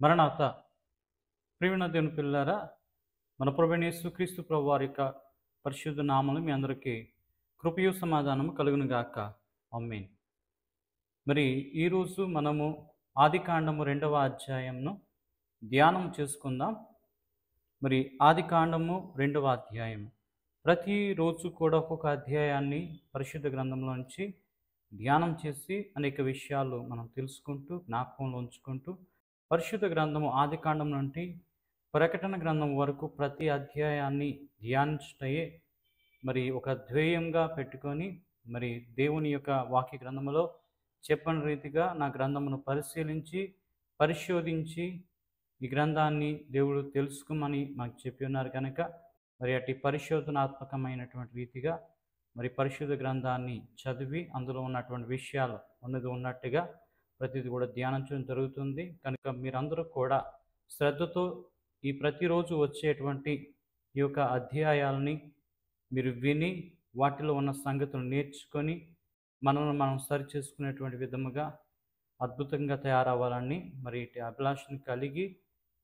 మరణాత ప్రియమైన దేవుని పిల్లారా, మన ప్రభువైన యేసుక్రీస్తు ప్రభు వారి యొక్క పరిశుద్ధ నామములు మీ అందరికీ కృపయు సమాధానము కలుగును గాక. ఆమేన్. మరి ఈరోజు మనము ఆదికాండము 2వ అధ్యాయంను ధ్యానం చేసుకుందాం. మరి ఆదికాండము 2వ అధ్యాయం ప్రతిరోజు కూడా ఒక్కొక్క అధ్యాయాన్ని పరిశుద్ధ గ్రంథంలో నుంచి ధ్యానం చేసి అనేక విషయాలు మనం తెలుసుకుంటూ జ్ఞాపకంలో ఉంచుకుంటూ పరిశుద్ధ గ్రంథము ఆదికాండం నుండి ప్రకటన గ్రంథం వరకు ప్రతి అధ్యాయాన్ని ధ్యానించుటయే మరి ఒక ధ్యేయంగా పెట్టుకొని మరి దేవుని యొక్క వాక్య గ్రంథములో చెప్పని రీతిగా నా గ్రంథమును పరిశీలించి పరిశోధించి ఈ గ్రంథాన్ని దేవుడు తెలుసుకోమని మాకు చెప్పి ఉన్నారు కనుక మరి అటు పరిశోధనాత్మకమైనటువంటి రీతిగా మరి పరిశుద్ధ గ్రంథాన్ని చదివి అందులో ఉన్నటువంటి విషయాలు ఉన్నది ఉన్నట్టుగా ప్రతిది కూడా ధ్యానించడం జరుగుతుంది. కనుక మీరందరూ కూడా శ్రద్ధతో ఈ ప్రతిరోజు వచ్చేటువంటి ఈ యొక్క అధ్యాయాలని మీరు విని వాటిలో ఉన్న సంగతులు నేర్చుకొని మనల్ని మనం సరి చేసుకునేటువంటి విధముగా అద్భుతంగా తయారవ్వాలని మరి ఇటు అభిలాషను కలిగి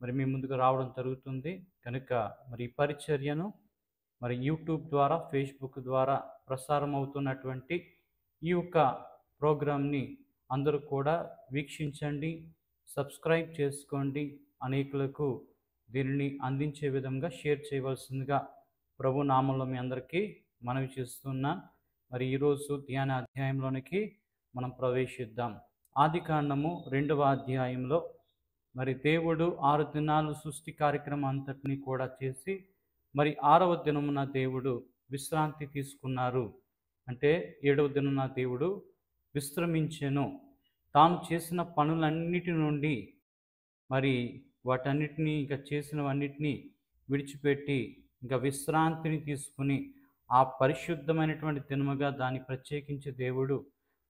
మరి మీ ముందుకు రావడం జరుగుతుంది. కనుక మరి ఈ పరిచర్యను మరి యూట్యూబ్ ద్వారా ఫేస్బుక్ ద్వారా ప్రసారం అవుతున్నటువంటి ఈ యొక్క ప్రోగ్రామ్ని అందరూ కూడా వీక్షించండి, సబ్స్క్రైబ్ చేసుకోండి, అనేకులకు దీనిని అందించే విధంగా షేర్ చేయవలసిందిగా ప్రభు నామంలో మీ అందరికీ మనవి చేస్తున్నాను. మరి ఈరోజు ధ్యాన అధ్యాయంలోనికి మనం ప్రవేశిద్దాం. ఆదికాండము 2వ అధ్యాయంలో మరి దేవుడు 6 దినాలు సృష్టి కార్యక్రమం అంతటినీ కూడా చేసి మరి 6వ దినమున దేవుడు విశ్రాంతి తీసుకున్నారు. అంటే 7వ దినమున దేవుడు విశ్రమించెను. తాను చేసిన పనులన్నిటి నుండి మరి వాటన్నిటినీ ఇంకా చేసినవన్నిటినీ విడిచిపెట్టి ఇంకా విశ్రాంతిని తీసుకుని ఆ పరిశుద్ధమైనటువంటి దినముగా దాన్ని ప్రత్యేకించే దేవుడు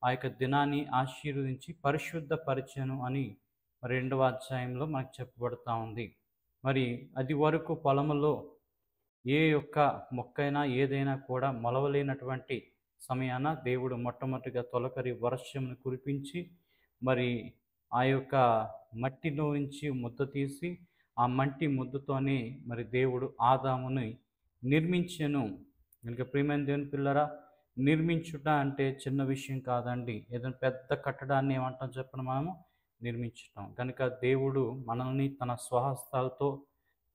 ఆ యొక్క దినాన్ని ఆశీర్వదించి పరిశుద్ధ పరిచయను అని 2వ అధ్యాయంలో మనకు చెప్పబడతా ఉంది. మరి అది వరకు పొలములో ఏ యొక్క మొక్కైనా ఏదైనా కూడా మొలవలేనటువంటి సమయాన దేవుడు మొట్టమొదటిగా తొలకరి వర్షమును కురిపించి మరి ఆ యొక్క మట్టిలో నుంచి ముద్ద తీసి ఆ మట్టి ముద్దతోనే మరి దేవుడు ఆదాముని నిర్మించెను. కనుక ప్రియమైన దేవుని పిల్లరా, నిర్మించుట అంటే చిన్న విషయం కాదండి. ఏదైనా పెద్ద కట్టడాన్ని ఏమంటాం చెప్పిన మనము నిర్మించటం. కనుక దేవుడు మనల్ని తన స్వహస్తాలతో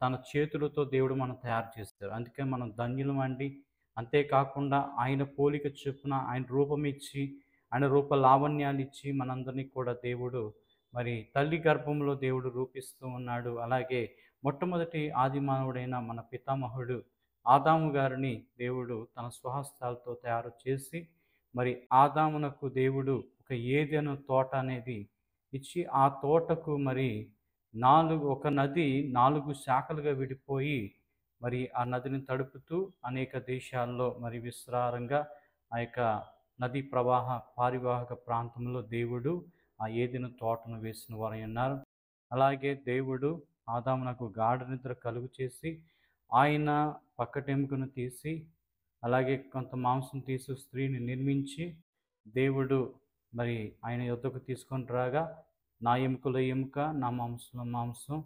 తన చేతులతో దేవుడు మనం తయారు చేస్తారు. అందుకే మనం ధన్యులం అండి. అంతేకాకుండా ఆయన పోలిక చొప్పున ఆయన రూపం ఇచ్చి ఆయన రూప లావణ్యాలు ఇచ్చి మనందరినీ కూడా దేవుడు మరి తల్లి గర్భంలో దేవుడు రూపిస్తూ ఉన్నాడు. అలాగే మొట్టమొదటి ఆది మానవుడైన మన పితామహుడు ఆదాము గారిని దేవుడు తన స్వహస్తాలతో తయారు చేసి మరి ఆదామునకు దేవుడు ఒక ఏదెను తోట అనేది ఇచ్చి ఆ తోటకు మరి ఒక నది 4 శాఖలుగా విడిపోయి మరి ఆ నదిని తడుపుతూ అనేక దేశాల్లో మరి విస్తారంగా ఆ యొక్క నదీ పారివాహక ప్రాంతంలో దేవుడు ఆ ఏదెను తోటను వేసిన వారై ఉన్నారు. అలాగే దేవుడు ఆదామునకు గాఢ నిద్ర కలుగు చేసి ఆయన పక్కటెముకను తీసి అలాగే కొంత మాంసం తీసి స్త్రీని నిర్మించి దేవుడు మరి ఆయన యొద్దకు తీసుకొని రాగా నా ఎముకలో ఎముక నా మాంసంలో మాంసం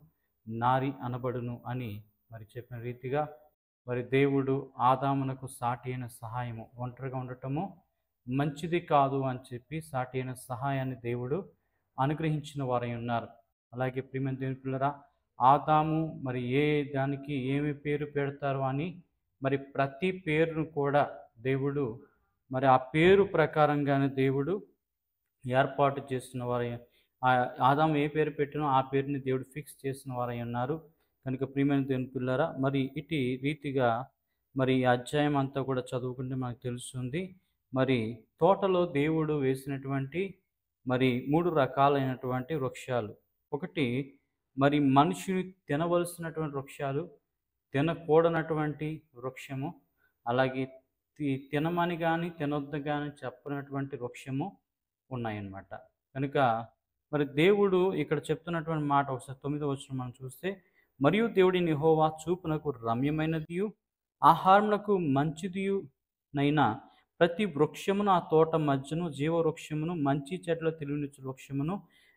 నారి అనబడును అని మరి చెప్పిన రీతిగా మరి దేవుడు ఆదామునకు సాటి అయిన సహాయము ఒంటరిగా ఉండటము మంచిది కాదు అని చెప్పి సాటి అయిన సహాయాన్ని దేవుడు అనుగ్రహించిన వారై ఉన్నారు. అలాగే ప్రియమైన దేవుని పిల్లరా, ఆదాము మరి ఏ దానికి ఏమి పేరు పెడతారు అని మరి ప్రతి పేరును కూడా దేవుడు మరి ఆ పేరు ప్రకారంగానే దేవుడు ఏర్పాటు చేసిన వారై ఆదాము ఏ పేరు పెట్టినో ఆ పేరుని దేవుడు ఫిక్స్ చేసిన వారై ఉన్నారు. కనుక ప్రియమైన దేవుని పిల్లరా, మరి ఇటు రీతిగా మరి ఈ అధ్యాయం అంతా కూడా చదువుకుంటే మనకు తెలుస్తుంది. మరి తోటలో దేవుడు వేసినటువంటి మరి 3 రకాలైనటువంటి వృక్షాలు. ఒకటి మరి మనుషుని తినవలసినటువంటి వృక్షాలు, తినకూడనటువంటి వృక్షము, అలాగే తినమని కానీ తినొద్దు కానీ చెప్పనటువంటి వృక్షము ఉన్నాయన్నమాట. కనుక మరి దేవుడు ఇక్కడ చెప్తున్నటువంటి మాట ఒకసారి 9వ వచనం మనం చూస్తే, మరియు దేవుడి యెహోవా చూపునకు రమ్యమైనదియు ఆహారమునకు మంచిదియు నైనా ప్రతి వృక్షమును ఆ తోట మధ్యను జీవవృక్షమును మంచి చెట్ల తెలివినిచ్చు వృక్షమును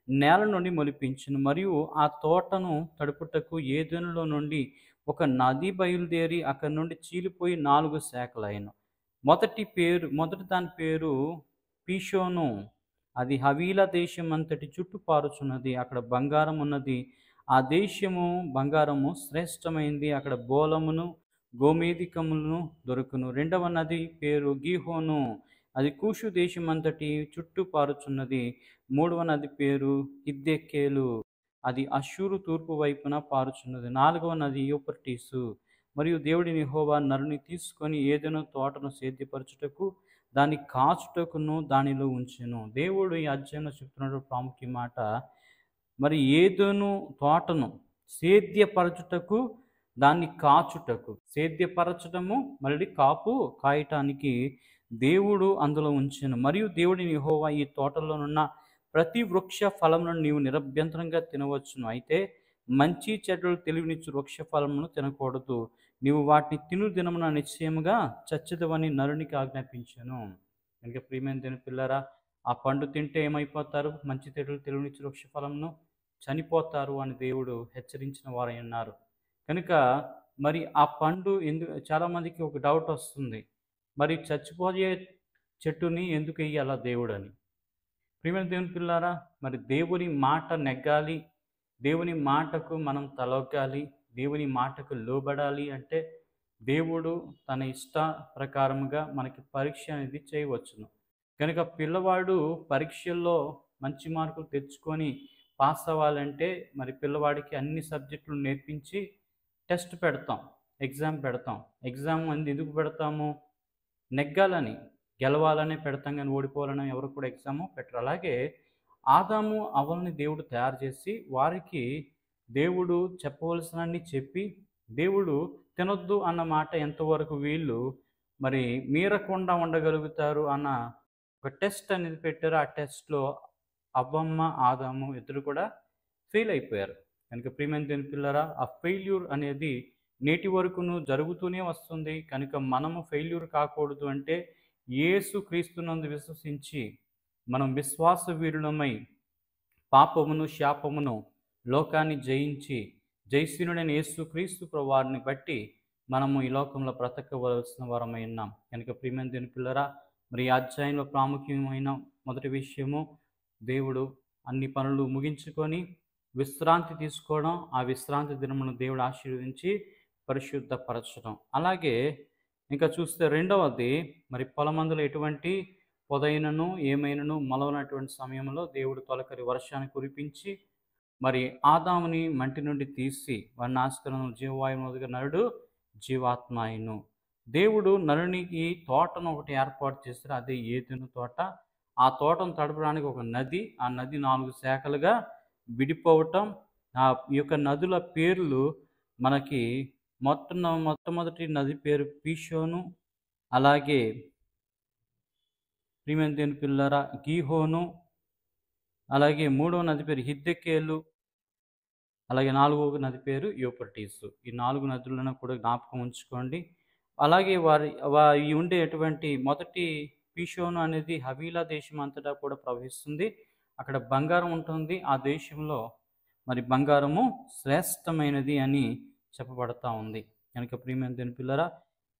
నేల నుండి మొలిపించును. మరియు ఆ తోటను తడుపుటకు ఏదెనులో నుండి ఒక నది బయలుదేరి అక్కడి నుండి చీలిపోయి 4 శాఖలైను. మొదటి దాని పేరు పీషోను. అది హవీలా దేశం అంతటి చుట్టూ పారుచున్నది. అక్కడ బంగారం ఉన్నది. ఆ దేశము బంగారము శ్రేష్టమైంది. అక్కడ బోలమును గోమేధికములను దొరుకును. రెండవ నది పేరు గీహోను. అది కూషు దేశమంతటి చుట్టూ పారుచున్నది. మూడవ నది పేరు హిద్దెకేలు. అది అష్షూరు తూర్పు వైపున పారుచున్నది. నాలుగవ నది యూఫ్రటీసు. మరియు దేవుడిని యెహోవా నరుని తీసుకొని ఏదెను తోటను సేద్యపరచుటకు దాన్ని కాచుటకును దానిలో ఉంచెను. దేవుడు ఈ అధ్యాయంలో చెప్తున్న ప్రాముఖ్య మాట, మరి ఏదెను తోటను సేద్యపరచుటకు దాన్ని కాచుటకు, సేద్యపరచటము మళ్ళీ కాయటానికి దేవుడు అందులో ఉంచెను. మరియు దేవుడిని యెహోవా ఈ తోటలోనున్న ప్రతి వృక్ష ఫలములను నీవు నిరభ్యంతరంగా తినవచ్చును. అయితే మంచి చెడ్డలు తెలివినిచ్చు వృక్ష ఫలమును తినకూడదు. నీవు వాటిని తిను దినమున నిశ్చయముగా చచ్చెదవని నరునికి ఆజ్ఞాపించాను. కనుక ప్రియమైన దేవుని పిల్లరా, ఆ పండు తింటే ఏమైపోతారు? మంచి చెడ్డలు తెలివినిచ్చు వృక్ష ఫలమును చనిపోతారు అని దేవుడు హెచ్చరించిన వారై ఉన్నారు. కనుక మరి ఆ పండు చాలామందికి ఒక డౌట్ వస్తుంది, మరి చచ్చిపోయే చెట్టుని ఎందుకు వెయ్యాలా దేవుడని. ప్రియమైన దేవుని పిల్లారా, మరి దేవుని మాట నెగ్గాలి, దేవుని మాటకు మనం తలొగ్గాలి, దేవుని మాటకు లోబడాలి అంటే దేవుడు తన ఇష్ట ప్రకారముగా మనకి పరీక్ష అనేది చేయవచ్చును. కనుక పిల్లవాడు పరీక్షల్లో మంచి మార్కులు తెచ్చుకొని పాస్ అవ్వాలంటే మరి పిల్లవాడికి అన్ని సబ్జెక్టులు నేర్పించి టెస్ట్ పెడతాం, ఎగ్జామ్ పెడతాం. ఎగ్జామ్ ఎందుకు పెడతాము? నెగ్గాలని, గెలవాలనే పెడతాం, కానీ ఓడిపోవాలని ఎవరు కూడా ఎగ్జాము పెట్టరు. అలాగే ఆదాము అవ్వల్ని దేవుడు తయారు చేసి వారికి దేవుడు చెప్పవలసినన్ని చెప్పి, దేవుడు తినొద్దు అన్న మాట ఎంతవరకు వీళ్ళు మరి మీరకుండా ఉండగలుగుతారు అన్న ఒక టెస్ట్ అనేది పెట్టారు. ఆ టెస్ట్లో అవ్వమ్మ ఆదాము ఇద్దరు కూడా ఫెయిల్ అయిపోయారు. కనుక ప్రియమైన దేవుని పిల్లరా, ఆ ఫెయిల్యూర్ అనేది నేటి వరకును జరుగుతూనే వస్తుంది. కనుక మనము ఫెయిల్యూర్ కాకూడదు అంటే యేసు క్రీస్తునందు విశ్వసించి మనం విశ్వాస వీరులమై పాపమును శాపమును లోకాన్ని జయించి జయశీనుడైన యేసు క్రీస్తు ప్రభువారిని బట్టి మనము ఈ లోకంలో బ్రతకవలసిన వారమై ఉన్నాం. కనుక ప్రియమైన దేవుని పిల్లరా, మరి ఈ అధ్యాయంలో ప్రాముఖ్యమైన మొదటి విషయము, దేవుడు అన్ని పనులు ముగించుకొని విశ్రాంతి తీసుకోవడం, ఆ విశ్రాంతి దినమును దేవుడు ఆశీర్వదించి పరిశుద్ధపరచడం. అలాగే ఇంకా చూస్తే రెండవది, మరి పొలమందులో ఎటువంటి పొదైనను ఏమైనను మొలవనటువంటి సమయంలో దేవుడు తొలకరి వర్షాన్ని కురిపించి మరి ఆదాముని మంటి నుండి తీసి వాడిని ఆస్కరణ జీవవాయు మొదలుగా నరుడు జీవాత్మ అయిను. దేవుడు నరునికి తోటను ఒకటి ఏర్పాటు చేస్తారు, అదే ఏదెను తోట. ఆ తోటను తడపడానికి ఒక నది, ఆ నది 4 శాఖలుగా విడిపోవటం. ఆ యొక్క నదుల పేర్లు మనకి మొట్టమొదటి నది పేరు పీషోను, అలాగే ప్రియమైన దేవుని పిల్లరా గీహోను, అలాగే మూడవ నది పేరు హిద్దెకేలు, అలాగే నాలుగవ నది పేరు యూఫ్రటీసు. ఈ 4 నదులను కూడా జ్ఞాపకం ఉంచుకోండి. అలాగే ఈ ఉండేటువంటి మొదటి పీషోను అనేది హవీలా దేశం అంతటా కూడా ప్రవహిస్తుంది. అక్కడ బంగారం ఉంటుంది. ఆ దేశంలో మరి బంగారము శ్రేష్టమైనది అని చెప్పబడతా ఉంది. కనుక ప్రియమైన దేవుని పిల్లరా,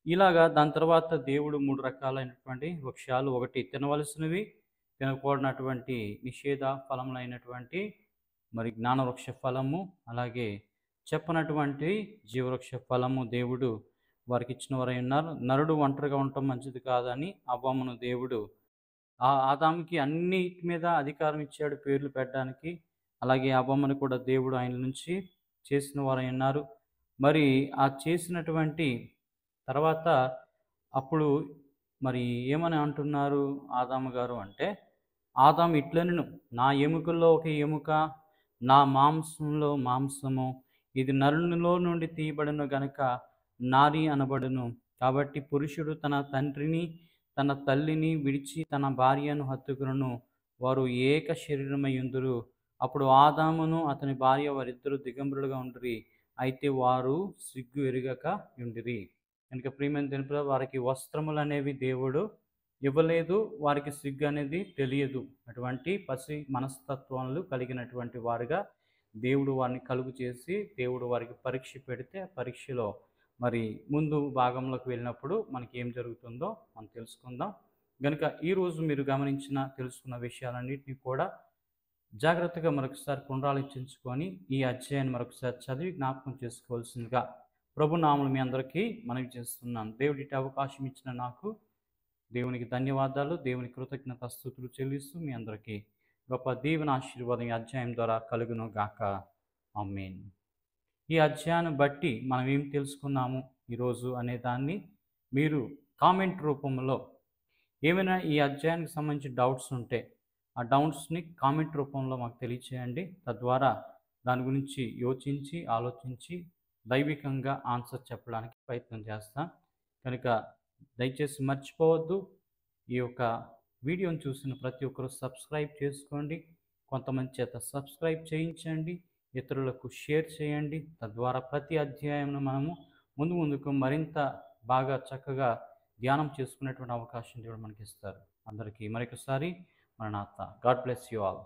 ఇలాగా దాని తర్వాత దేవుడు 3 రకాలైనటువంటి వృక్షాలు, ఒకటి తినవలసినవి, తినకూడనటువంటి నిషేధ ఫలములైనటువంటి మరి జ్ఞానవృక్ష ఫలము, అలాగే చెప్పనటువంటి జీవవృక్ష ఫలము దేవుడు వారికి ఇచ్చిన వారై ఉన్నారు. నరుడు ఒంటరిగా ఉండటం మంచిది కాదని అవ్వమ్మను దేవుడు ఆదాముకి అన్నిటి మీద అధికారం ఇచ్చాడు పేర్లు పెట్టడానికి. అలాగే అవ్వమ్మను కూడా దేవుడు ఆయన నుంచి చేసిన వారై ఉన్నారు. మరి ఆ చేసినటువంటి తర్వాత అప్పుడు మరి ఏమని అంటున్నారు ఆదాము గారు అంటే, ఆదాము ఇట్లనెను, నా ఎముకల్లో ఒక ఎముక, నా మాంసంలో మాంసము, ఇది నరునిలో నుండి తీయబడిన గనుక నారి అనబడును. కాబట్టి పురుషుడు తన తండ్రిని తన తల్లిని విడిచి తన భార్యను హత్తుకును, వారు ఏక శరీరమై ఉందురు. అప్పుడు ఆదామును అతని భార్య వారిద్దరూ దిగంబరులుగా ఉండిరి, అయితే వారు సిగ్గు ఎరుగక ఉండిరి. కనుక ప్రియమైన దేవుని వారికి వస్త్రములు అనేవి దేవుడు ఇవ్వలేదు, వారికి సిగ్గు అనేది తెలియదు. అటువంటి పసి మనస్తత్వాలు కలిగినటువంటి వారుగా దేవుడు వారిని కలుగు చేసి, దేవుడు వారికి పరీక్ష పెడితే ఆ పరీక్షలో మరి ముందు భాగంలోకి వెళ్ళినప్పుడు మనకి ఏం జరుగుతుందో మనం తెలుసుకుందాం. గనుక ఈరోజు మీరు తెలుసుకున్న విషయాలన్నింటినీ కూడా జాగ్రత్తగా మరొకసారి పునరాలోచించుకొని ఈ అధ్యాయాన్ని మరొకసారి చదివి జ్ఞాపకం చేసుకోవాల్సిందిగా ప్రభు నామమున మీ అందరికీ మనవి చేస్తున్నాను. దేవుడిటి అవకాశం ఇచ్చిన నాకు దేవునికి ధన్యవాదాలు, దేవుని కృతజ్ఞతాస్తుతులు చెల్లిస్తూ మీ అందరికీ గొప్ప దీవెన ఆశీర్వాదం ఈ అధ్యాయం ద్వారా కలుగును గాక. ఆమేన్. ఈ అధ్యాయాన్ని బట్టి మనం ఏం తెలుసుకున్నాము ఈరోజు అనే దాన్ని మీరు కామెంట్ రూపంలో ఏమైనా ఈ అధ్యాయానికి సంబంధించి డౌట్స్ ఉంటే ఆ డౌట్స్ని కామెంట్ రూపంలో మాకు తెలియచేయండి. తద్వారా దాని గురించి యోచించి ఆలోచించి దైవికంగా ఆన్సర్ చెప్పడానికి ప్రయత్నం చేస్తాం. కనుక దయచేసి మర్చిపోవద్దు, ఈ యొక్క వీడియోని చూసిన ప్రతి ఒక్కరూ సబ్స్క్రైబ్ చేసుకోండి. కొంతమంది చేత సబ్స్క్రైబ్ చేయించండి, ఇతరులకు షేర్ చేయండి. తద్వారా ప్రతి అధ్యాయంను మనము ముందుకు మరింత బాగా చక్కగా ధ్యానం చేసుకునేటువంటి అవకాశం దేవుడు మనకి ఇస్తారు. అందరికీ మరొకసారి మరణాత. God bless you all.